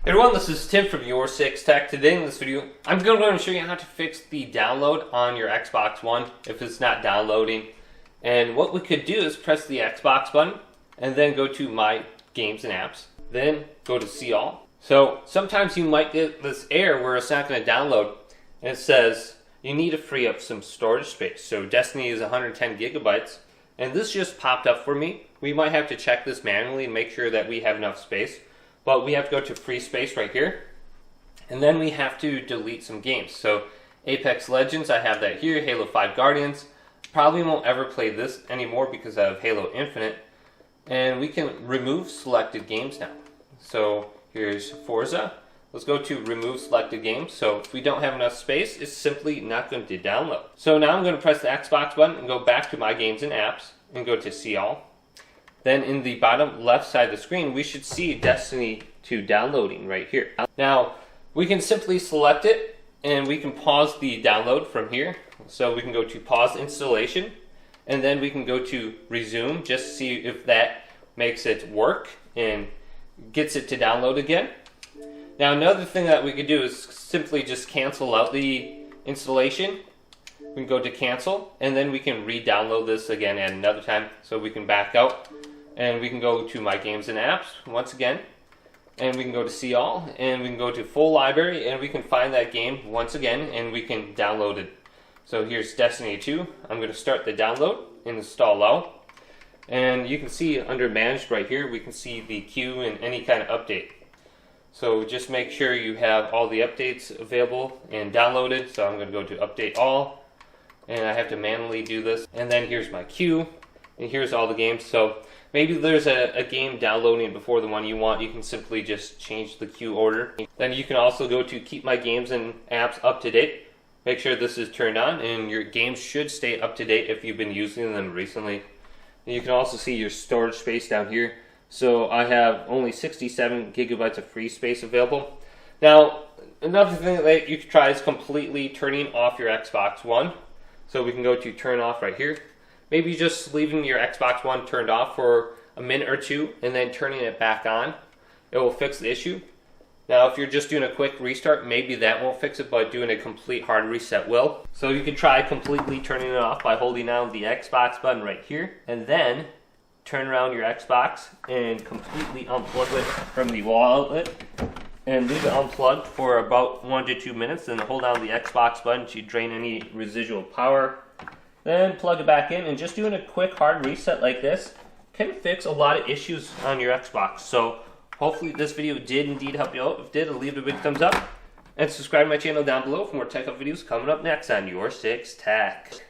Hey everyone, this is Tim from Your 6 Tech. Today in this video, I'm going to show you how to fix the download on your Xbox One if it's not downloading. And what we could do is press the Xbox button and then go to My Games and Apps. Then go to See All. So sometimes you might get this error where it's not going to download. And it says you need to free up some storage space. So Destiny is 110 gigabytes. And this just popped up for me. We might have to check this manually and make sure that we have enough space. But we have to go to free space right here. And then we have to delete some games. So Apex Legends, I have that here. Halo 5 Guardians. Probably won't ever play this anymore because I have Halo Infinite. And we can remove selected games now. So here's Forza. Let's go to remove selected games. So if we don't have enough space, it's simply not going to download. So now I'm going to press the Xbox button and go back to My Games and Apps and go to See All. Then in the bottom left side of the screen, we should see Destiny 2 downloading right here. Now, we can simply select it and we can pause the download from here. So we can go to pause installation and then we can go to resume just to see if that makes it work and gets it to download again. Now, another thing that we could do is simply just cancel out the installation. We can go to cancel and then we can re-download this again at another time. So we can back out. And we can go to My Games and Apps once again. And we can go to See All. And we can go to Full Library. And we can find that game once again. And we can download it. So here's Destiny 2. I'm going to start the download and install now. And you can see under Managed right here, we can see the queue and any kind of update. So just make sure you have all the updates available and downloaded. So I'm going to go to Update All. And I have to manually do this. And then here's my queue. And here's all the games. So maybe there's a game downloading before the one you want. You can simply just change the queue order. Then you can also go to Keep My Games and Apps Up to Date. Make sure this is turned on and your games should stay up to date if you've been using them recently. And you can also see your storage space down here. So I have only 67 gigabytes of free space available. Now, another thing that you could try is completely turning off your Xbox One. So we can go to Turn Off right here. Maybe just leaving your Xbox One turned off for a minute or two and then turning it back on. It will fix the issue. Now if you're just doing a quick restart, maybe that won't fix it, but doing a complete hard reset will. So you can try completely turning it off by holding down the Xbox button right here. And then turn around your Xbox and completely unplug it from the wall outlet. And leave it unplugged for about 1 to 2 minutes. And hold down the Xbox button to drain any residual power. Then plug it back in, and just doing a quick hard reset like this can fix a lot of issues on your Xbox. So hopefully this video did indeed help you out. If it did, leave a big thumbs up and subscribe to my channel down below for more tech up videos coming up next on Your 6 Tech.